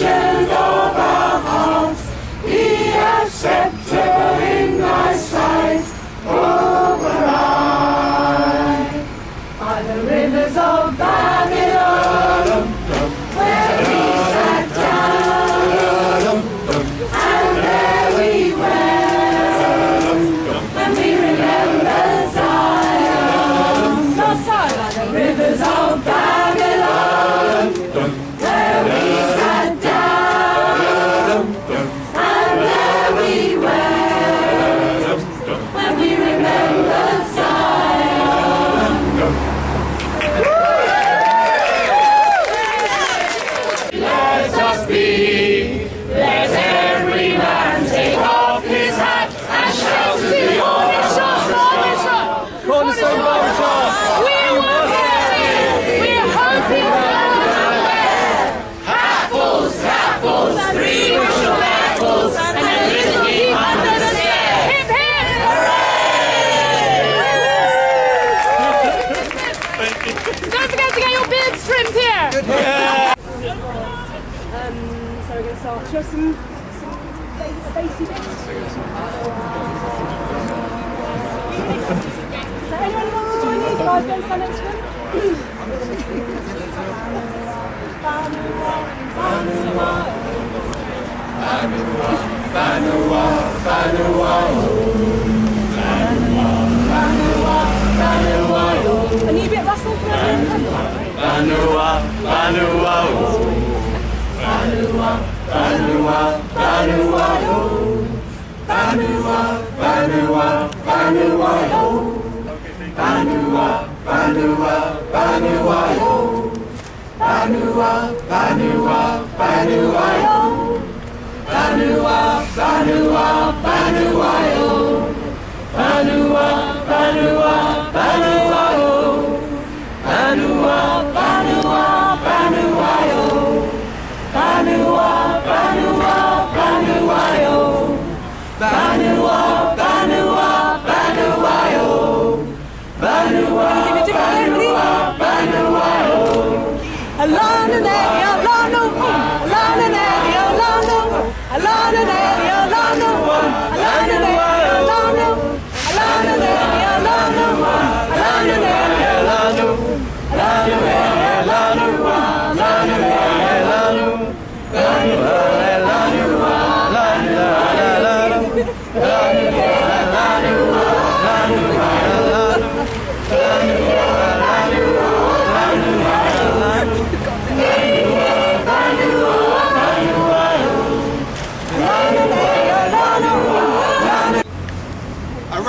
affections of our hearts be acceptable in thy sight, override. By the rivers of Babylon, where we sat down, and there we wept, when we remembered Zion. Last time. By the rivers of Babylon, where we sat down, and there we wept, when we remembered Zion. Let us be, let every man take off his hat and shout to the Cornerstone Baraka! We're hoping apples, apples, 3 bushel apples, and a little heap under the stair. Hip hip! Hooray! Don't forget to get your beards trimmed here. So we're going to start just some spacey bits. So anyone who wants to join these guys, go stand next to them. A new bit Russell, can I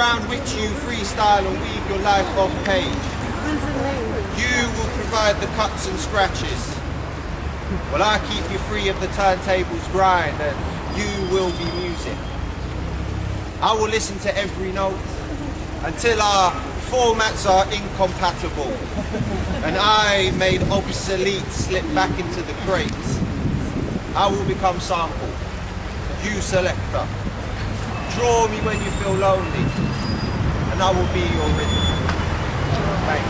around which you freestyle and weave your life off page. You will provide the cuts and scratches, while I keep you free of the turntable's grind, and you will be music. I will listen to every note until our formats are incompatible and I, made obsolete, slip back into the crates. I will become sample, you selector. Draw me when you feel lonely, and I will be your rhythm. Thanks.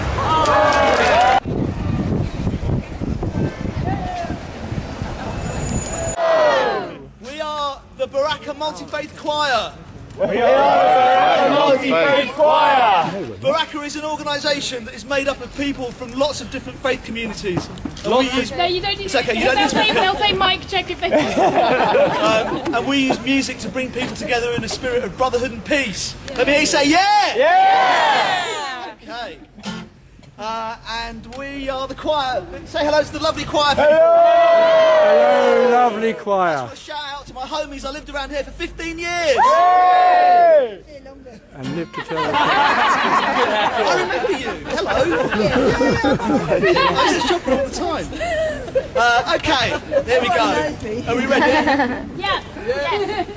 We are the Baraka Multi-Faith Choir. We are the Multi-Faith Choir. Baraka is an organisation that is made up of people from lots of different faith communities. No, you don't need it's okay, you don't need to. They'll say mic check if they and we use music to bring people together in a spirit of brotherhood and peace. Let me hear you say yeah! Yeah! Okay. And we are the choir. Say hello to the lovely choir. Hello, lovely choir. I just want to shout out to my homies. I lived around here for 15 years. Hey! And lived to tell us. I remember you. Hello. I used to shop all the time. Okay, there we go. Are we ready? Yeah. Yes.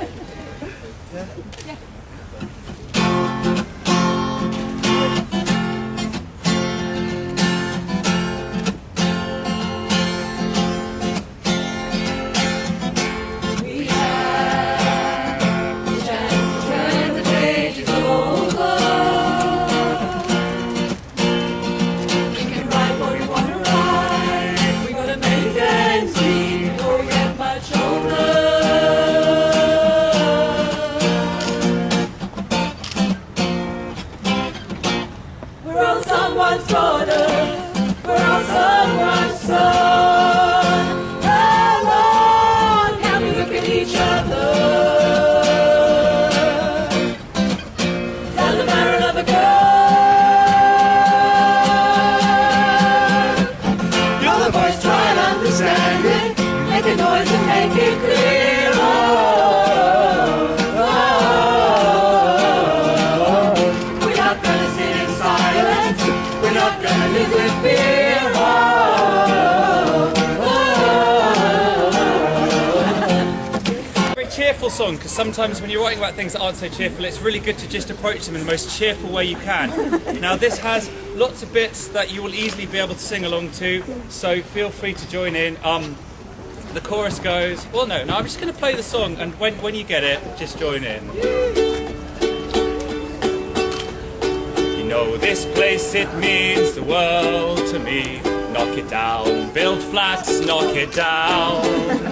Much cheerful song, because sometimes when you're writing about things that aren't so cheerful, it's really good to just approach them in the most cheerful way you can. Now this has lots of bits that you will easily be able to sing along to, so feel free to join in. The chorus goes, well no, I'm just going to play the song, and when you get it, just join in. You know this place, it means the world to me. Knock it down, build flats, knock it down.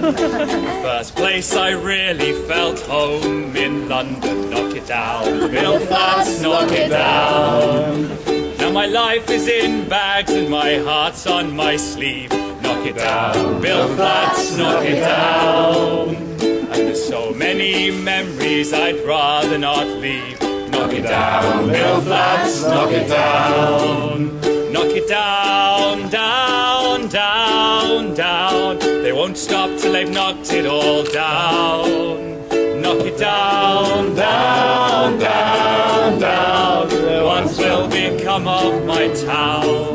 The first place I really felt home in London. Knock it down, build flats, knock it down. Now my life is in bags and my heart's on my sleeve. Knock it down, build flats, knock it down. And there's so many memories I'd rather not leave. Knock it down, build flats, knock it down. Knock it down, down, down, down. They won't stop till they've knocked it all down. Knock it down, down, down, down. What will become of my town?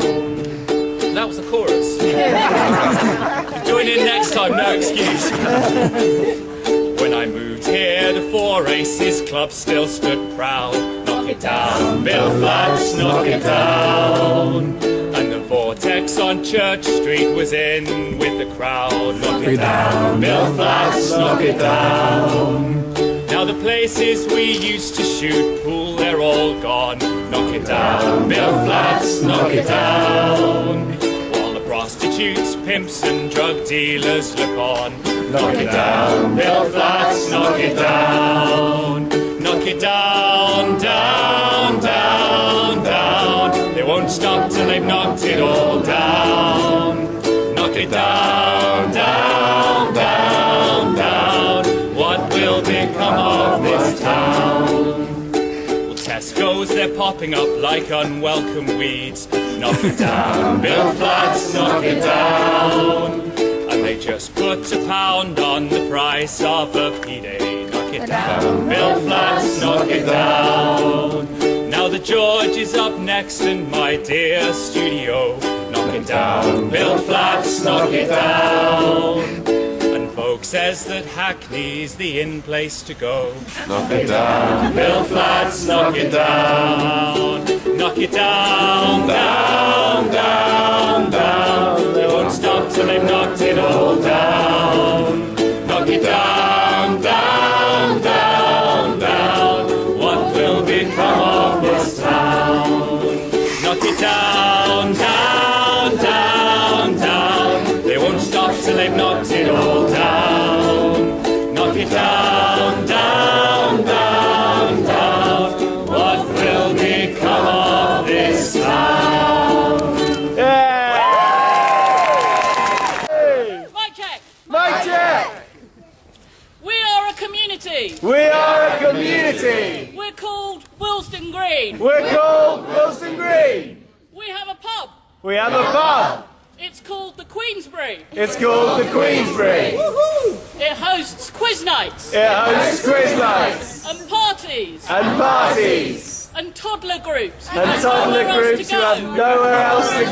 That was the chorus. Join in next time, no excuse. When I moved here, the Four Aces Club still stood proud. Knock it down, build flats, knock it down. And the Vortex on Church Street was in with the crowd. Knock it down, build flats, knock it down. Now the places we used to shoot pool, they're all gone. Knock it down, build flats, knock it down. While the prostitutes, pimps and drug dealers look on. Knock it down, build flats, knock it down. Knock it down, down, down, down. They won't stop till they've knocked it all down. Knock it down, down, down, down. What will become of this town? Well, Tesco's, they're popping up like unwelcome weeds. Knock it down, build flats, knock it down. And they just put £1 on the price of a PD. Knock it down, build flats, knock it down. Now the George is up next and my dear studio. Knock it down, build flats, knock it down. And folk says that Hackney's the in place to go. Knock it down, build flats, knock it down. Knock it down, down, down, down. They won't stop till they've knocked it all down. Knock it down, down, down, down. What will become of this town? Knock it down, down, down, down. They won't stop till they've knocked it all down. Knock it down, down, down, down. What will become of this town? Mic check. Mic check! We are a community. We are a community! We're called Willesden Green. We're called Willesden Green! We have a pub. We have a pub! It's called the Queensbury. It's called the Queensbury! It hosts quiz nights It hosts quiz nights and parties and parties and toddler groups who and have toddler nowhere else groups to who have go. nowhere else to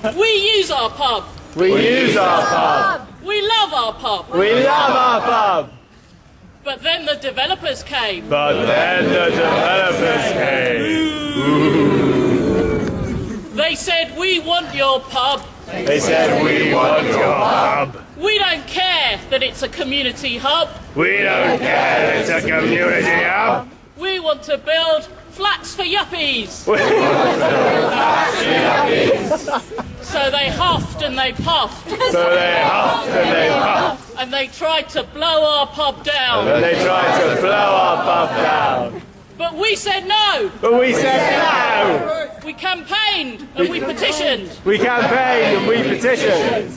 go. We use our pub. We use our pub. We love our pub. We love our pub. But then the developers came. But then the developers came. They said, we want your pub. They said, we want your pub. We don't care that it's a community hub. We don't care it's a community hub. We want to build flats for yuppies. So they huffed and they puffed. So they huffed and they puffed. And they tried to blow our pub down. And they tried to blow our pub down. But we said no. But we said no. We campaigned and we petitioned. We campaigned and we petitioned.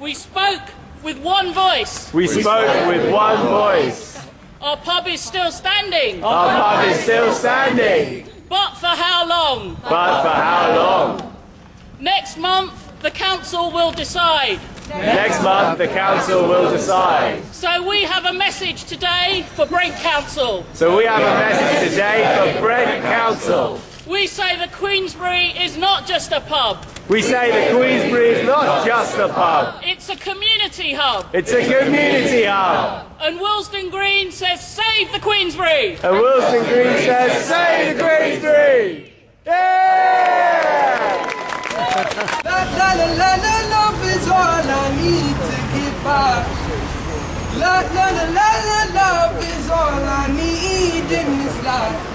We spoke with one voice. We spoke with one voice. Our pub is still standing. Our pub is still standing. But for how long? But for how long? Next month, the council will decide. Next month, the council will decide. So we have a message today for Brent Council. So we have a message today for Brent Council. We say the Queensbury is not just a pub. We say the Queensbury is not just a pub. It's a community hub. It's a community hub. And Willesden Green says, save the Queensbury. And Willesden Green says, save the Queensbury. Yeah! Love is all I need to get by. Love is all I need in this life.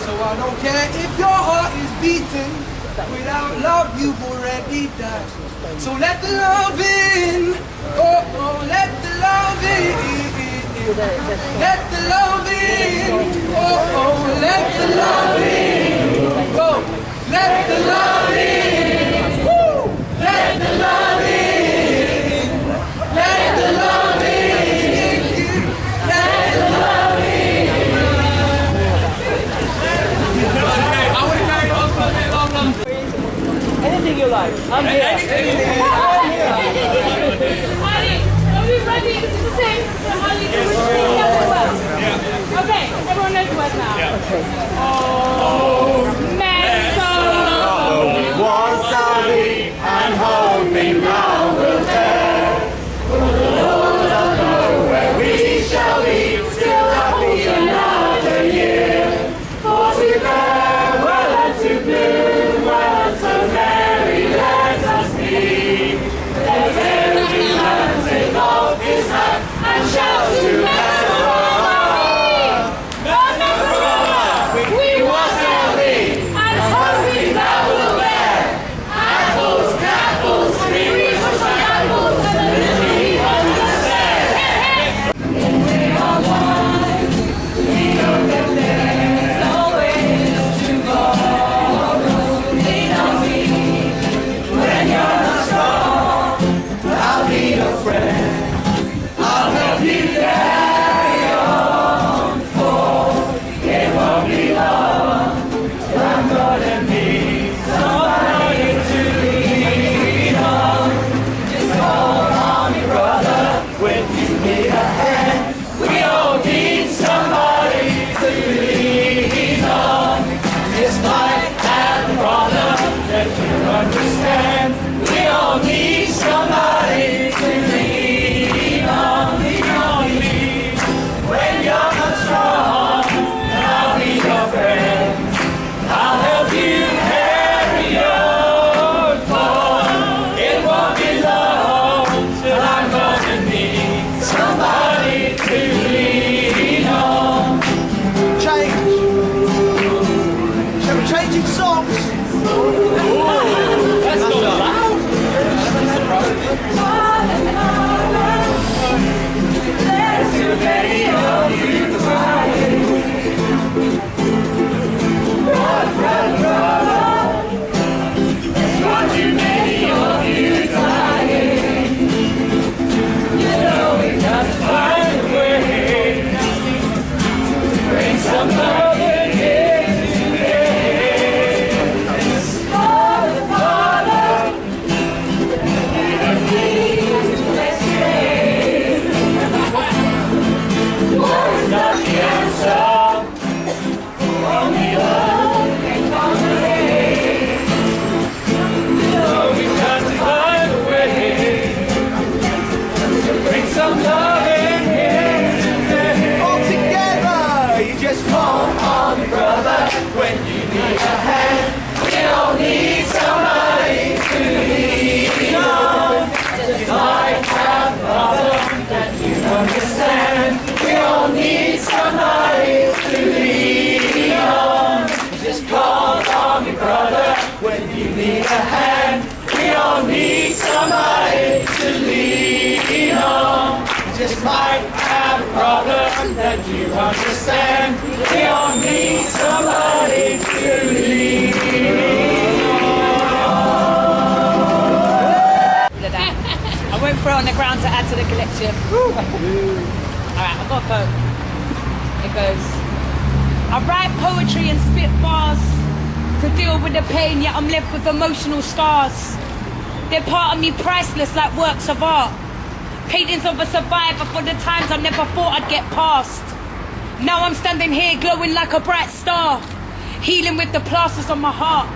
So I don't care if your heart is beating. Without love, you've already died. So let the love in. Oh, oh, let the love in. Let the love in. Oh, oh, let the love in. Oh, let the love in. Woo! Let the love in. Let the love in. Let the love in. Anything you like. I'm here. Ali, are we ready to sing? Ali, can we sing the other word? Yeah. Okay, everyone knows the word now. Yeah. Oh, MAYSAM. Wassail and hoping now will dare. For the Lord does know where we shall be. Still happy another year. For to farewell and to bloom, well so merry let us be. Let every man take off his hat and shout to we wassail thee, and hoping thou wilt bear. Apples, apples, three apples, and a little on the stairs. We are one, we know that there's always tomorrow. Lean on me when you're not strong. I'll be your friend, I'll help you carry on, for it won't be long. I'm gonna need somebody to lean on. Just call on me, brother, when you need a hand. We all need somebody to lean on. This might have a problem that you understand. We all need somebody to lean on. Lean on me when you're not strong. I'll be your friend. I'll help you carry on, for it won't be long till I'm gonna need somebody to lean on. Change. Shall we change in songs? That's not loud. There's too many of you crying. Run, run, run. There's far too many of you dying. You know we've got to find a way to bring some love in here today. Father, Father, let's stay. War is not the answer. Only love can conquer hate. You know we've got to find a way to bring some love in here today. All together. You just Call on me, brother, when you need a hand. We all need somebody to lean on. Just might have a problem that you understand. We all need somebody to lean on. Just call on me, brother, when you need a hand. We all need somebody to lean on. Just might have a problem that you understand. We all need somebody to lean I went throw it on the ground to add to the collection. Alright, I've got a quote. It goes, I write poetry and spit bars to deal with the pain, yet I'm left with emotional scars. They're part of me priceless like works of art. Paintings of a survivor for the times I never thought I'd get past. Now I'm standing here glowing like a bright star. healing with the plasters on my heart.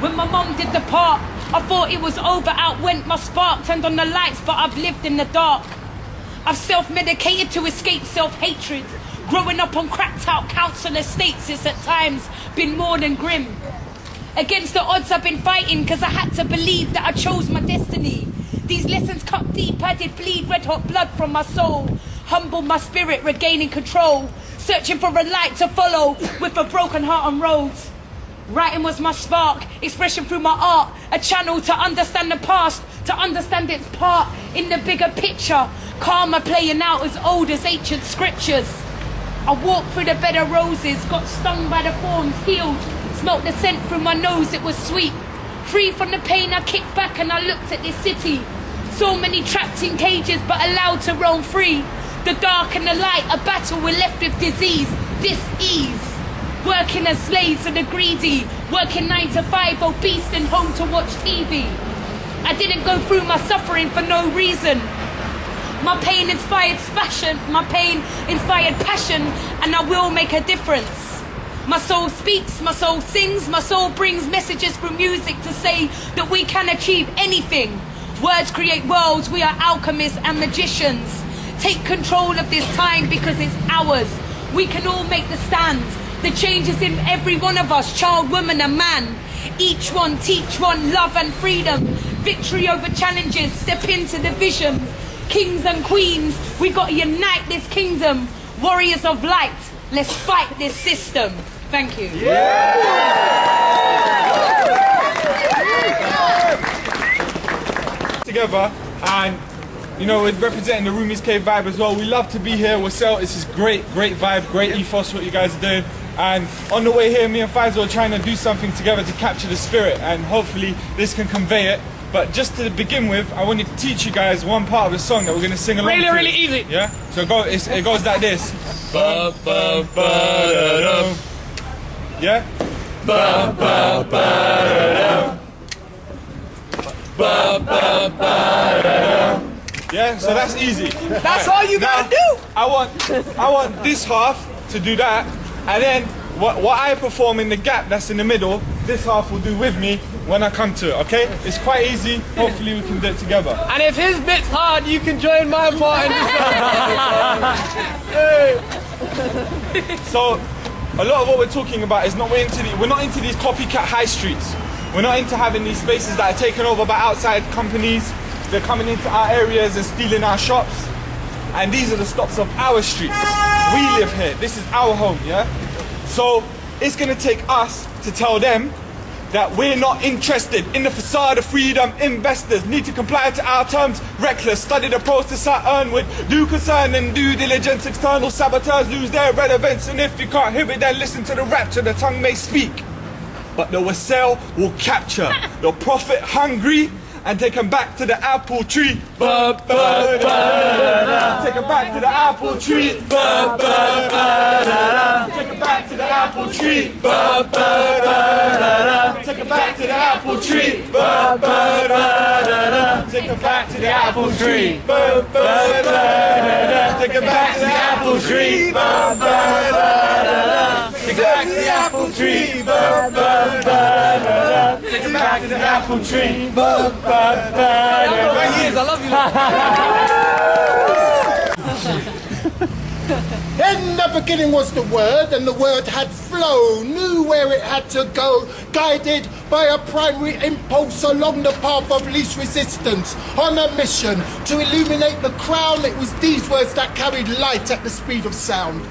When my mum did the part, I thought it was over, out went my spark, turned on the lights, but I've lived in the dark. I've self-medicated to escape self-hatred. Growing up on cracked out council estates, it's at times been more than grim. Against the odds I've been fighting, cause I had to believe that I chose my destiny. These lessons cut deep, I did bleed red hot blood from my soul. Humbled my spirit, regaining control. Searching for a light to follow, with a broken heart on roads. Writing was my spark, expression through my art. A channel to understand the past, to understand its part in the bigger picture. Karma playing out as old as ancient scriptures. I walked through the bed of roses, got stung by the thorns, healed. Smelt the scent through my nose, it was sweet. Free from the pain, I kicked back and I looked at this city. So many trapped in cages but allowed to roam free. The dark and the light, a battle, we're left with disease, dis-ease. Working as slaves of the greedy, working 9 to 5, obese and home to watch TV. I didn't go through my suffering for no reason. My pain inspired passion, and I will make a difference. My soul speaks, my soul sings, my soul brings messages through music to say that we can achieve anything. Words create worlds, we are alchemists and magicians. Take control of this time because it's ours. We can all make the stand. The change is in every one of us, child, woman and man. Each one, teach one, love and freedom. Victory over challenges, step into the vision. Kings and queens, we got to unite this kingdom. Warriors of light, let's fight this system. Thank you. Together, and you know, we're representing the Roomies Cave vibe as well. We love to be here. Wassail, this is great vibe, great ethos what you guys are doing. And on the way here, me and FAISAL are trying to do something together to capture the spirit, and hopefully this can convey it. But just to begin with, I want to teach you guys one part of the song that we're going to sing along to. Really easy. Yeah? So it goes like this. Yeah? Yeah, so that's easy. That's all you gotta do. I want this half to do that, and then what I perform in the gap that's in the middle, this half will do with me when I come to it, okay? It's quite easy. Hopefully we can do it together. And if his bit's hard, you can join my part in this. So a lot of what we're talking about is we're not into these copycat high streets. We're not into having these spaces that are taken over by outside companies. They're coming into our areas and stealing our shops. And these are the stops of our streets. We live here. This is our home, yeah? So it's gonna take us to tell them that we're not interested in the facade of freedom. Investors need to comply to our terms. Reckless, study the process I earn with due concern and due diligence. External saboteurs lose their relevance, and if you can't hear it, then listen to the rapture. The tongue may speak, but the wassail will capture the profit hungry and take them back to the apple tree. Take them back to the apple tree. Take them back to the apple tree. Take them back to the apple tree. Take them back to the apple tree. Take them back to the apple tree. Take it back to the apple tree. Take it back to the apple tree. I love you. In the beginning was the Word, and the Word had flow, knew where it had to go, guided by a primary impulse along the path of least resistance. On a mission to illuminate the crown, it was these words that carried light at the speed of sound.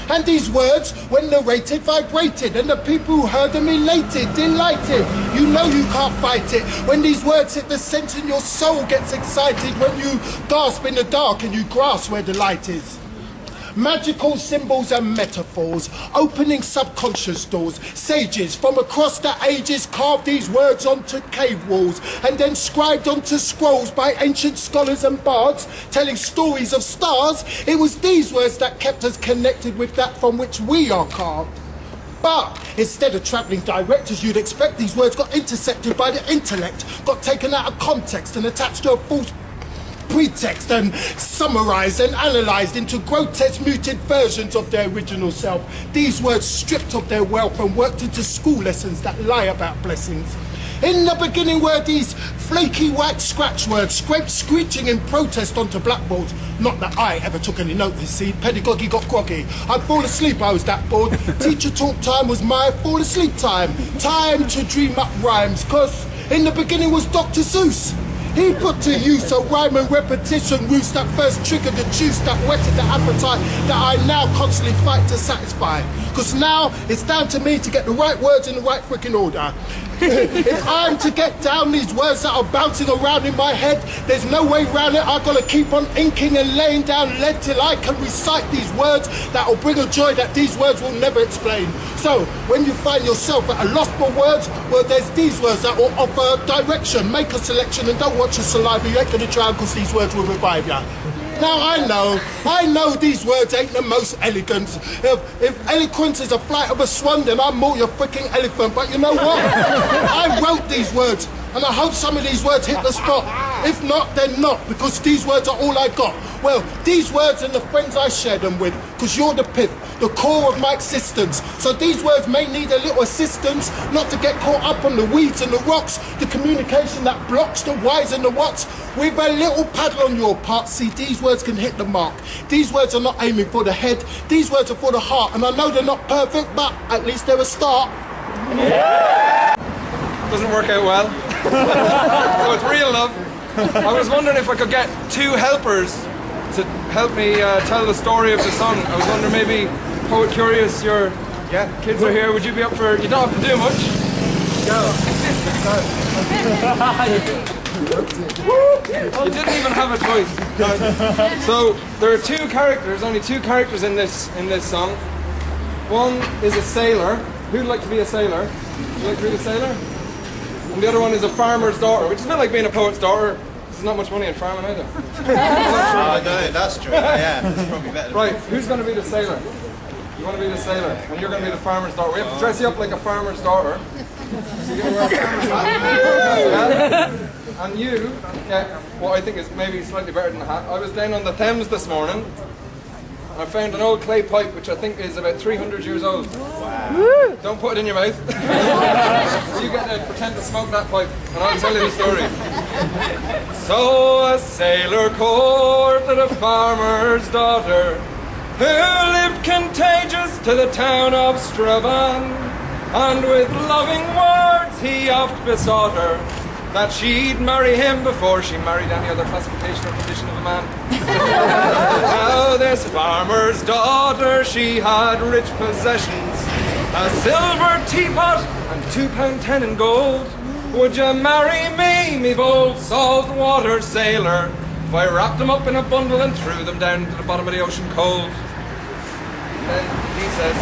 And these words, when narrated, vibrated, and the people who heard them elated, delighted. You know you can't fight it. When these words hit the center, your soul gets excited. When you gasp in the dark and you grasp where the light is. Magical symbols and metaphors, opening subconscious doors. Sages from across the ages carved these words onto cave walls and then scribed onto scrolls by ancient scholars and bards, telling stories of stars. It was these words that kept us connected with that from which we are carved. But instead of travelling direct as you'd expect, these words got intercepted by the intellect, got taken out of context and attached to a false pretext and summarized and analyzed into grotesque muted versions of their original self. These words stripped of their wealth and worked into school lessons that lie about blessings. In the beginning were these flaky white scratch words scraped screeching in protest onto blackboards. Not that I ever took any notice, see, pedagogy got groggy. I'd fall asleep, I was that bored. Teacher talk time was my fall asleep time. Time to dream up rhymes, cause in the beginning was Dr. Seuss. He put to use a rhyme and repetition roost that first triggered the juice that whetted the appetite that I now constantly fight to satisfy. Cause now it's down to me to get the right words in the right freaking order. If I'm to get down these words that are bouncing around in my head, there's no way around it. I've got to keep on inking and laying down lead till I can recite these words that will bring a joy that these words will never explain. So, when you find yourself at a loss for words, well, there's these words that will offer direction. Make a selection and don't watch your saliva. You ain't going to drown because these words will revive you. Now I know these words ain't the most elegant. If eloquence is a flight of a swan, then I'm more your freaking elephant. But you know what? I wrote these words, and I hope some of these words hit the spot. If not, then not, because these words are all I got. Well, these words and the friends I share them with, because you're the pith, the core of my existence. So these words may need a little assistance, not to get caught up on the weeds and the rocks, the communication that blocks the whys and the whats. With a little paddle on your part, see, these words can hit the mark. These words are not aiming for the head, these words are for the heart. And I know they're not perfect, but at least they're a start. Yeah. Doesn't work out well. So it's real love. I was wondering if I could get two helpers to help me tell the story of the song. I was wondering maybe POETCURIOUS, your kids are here. Would you be up for? You don't have to do much. Go. You didn't even have a choice. So there are two characters, only two characters in this song. One is a sailor. Who'd like to be a sailor? Would you like to be a sailor? And the other one is a farmer's daughter, which is a bit like being a poet's daughter. There's not much money in farming either. Oh, no, that's true. Yeah, that's probably better. Right, who's going to be the sailor? You want to be the sailor, and you're going to be the farmer's daughter. We have to dress you up like a farmer's daughter. So you're going to wear a farmer's hat. Yeah? And you get what I think is maybe slightly better than a hat. I was down on the Thames this morning, and I found an old clay pipe which I think is about 300 years old. Wow. Don't put it in your mouth. You get to pretend to smoke that pipe, and I'll tell you the story. So a sailor courted a farmer's daughter, who lived contagious to the town of Strabane, and with loving words he oft besought her that she'd marry him before she married any other classification or condition of a man. Now this farmer's daughter, she had rich possessions, a silver teapot and £2.10 in gold. Would you marry me bold salt water sailor, if I wrapped them up in a bundle and threw them down to the bottom of the ocean cold? Then he says,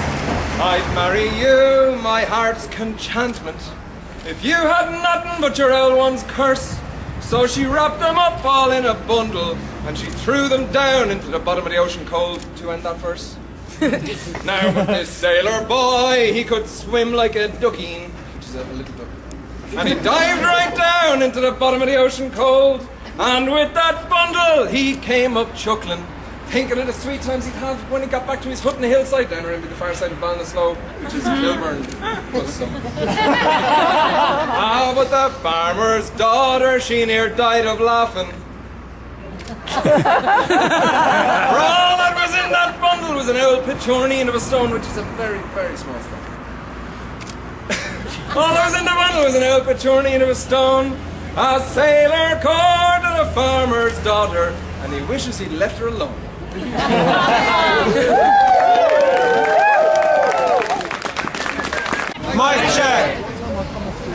I'd marry you, my heart's conchantment, if you had nothing but your old one's curse. So she wrapped them up all in a bundle, and she threw them down into the bottom of the ocean cold. To end that verse. Now this sailor boy, he could swim like a duckeen, which is a little duck, and he dived right down into the bottom of the ocean cold, and with that bundle he came up chuckling, thinking of the sweet times he'd have when he got back to his hut in the hillside down around the far side of Ballinasloe, which is Kilburn plus some. Ah, but the farmer's daughter, she near died of laughing. For all that was in that bundle was an old pitchornine of a stone, which is a very, very small stone. All that was in the bundle was an old pitchornine of a stone. A sailor courted a farmer's daughter, and he wishes he'd left her alone. Mic check.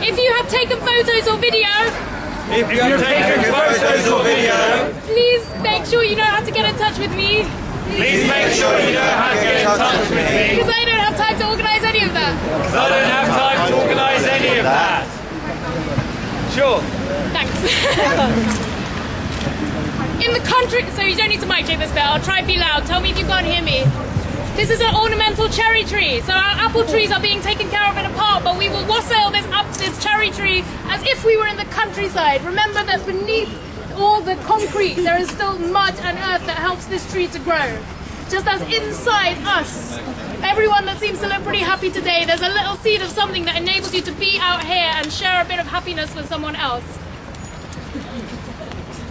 If you have taken photos or video, please make sure you know how to get in touch with me. Please make sure you know how to get in touch with me. Because I don't have time to organise any of that. Because I don't have time to organise any of that. Sure. Thanks. In the country, so you don't need to mic check this bit, I'll try and be loud. Tell me if you can't hear me. This is an ornamental cherry tree. So our apple trees are being taken care of in a park, but we will wassail this cherry tree as if we were in the countryside. Remember that beneath all the concrete, there is still mud and earth that helps this tree to grow. Just as inside us, everyone that seems to look pretty happy today, there's a little seed of something that enables you to be out here and share a bit of happiness with someone else.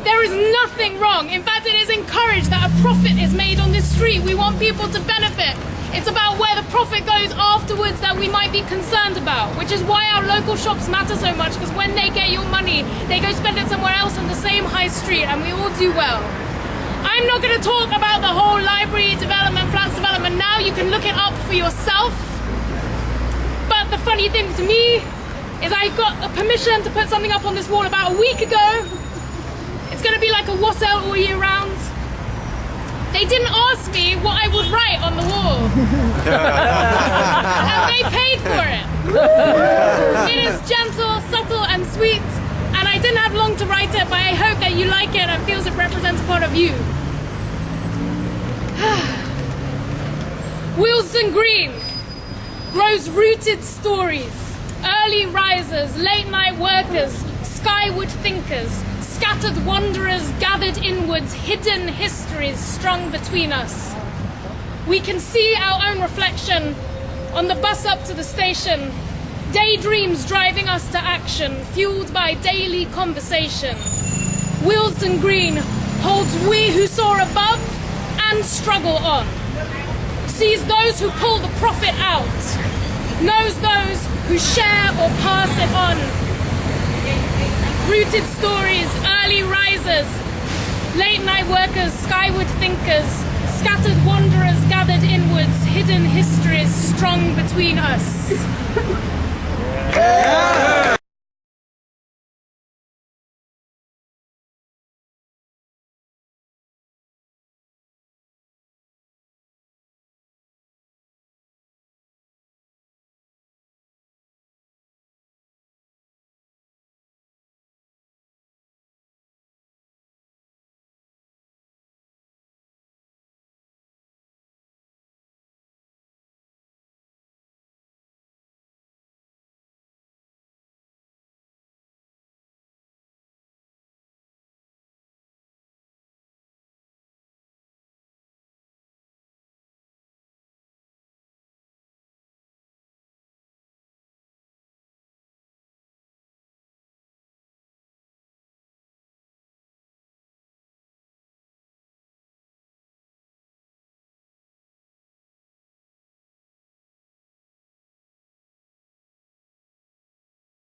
There is nothing wrong. In fact, it is encouraged that a profit is made on this street. We want people to benefit. It's about where the profit goes afterwards that we might be concerned about, which is why our local shops matter so much, because when they get your money, they go spend it somewhere else on the same high street, and we all do well. I'm not going to talk about the whole library development, flats development now. You can look it up for yourself. But the funny thing to me is I got a permission to put something up on this wall about a week ago. It's going to be like a Wassail all year round. They didn't ask me what I would write on the wall. And they paid for it. It is gentle, subtle and sweet. And I didn't have long to write it, but I hope that you like it and feels it represents part of you. Willesden Green grows rooted stories, early risers, late night workers, skyward thinkers, scattered wanderers gathered inwards, hidden histories strung between us. We can see our own reflection on the bus up to the station, daydreams driving us to action, fueled by daily conversation. Willesden Green holds we who soar above and struggle on, sees those who pull the profit out, knows those who share or pass it on. Rooted stories, early risers, late night workers, skyward thinkers, scattered wanderers gathered inwards, hidden histories strung between us. Yeah.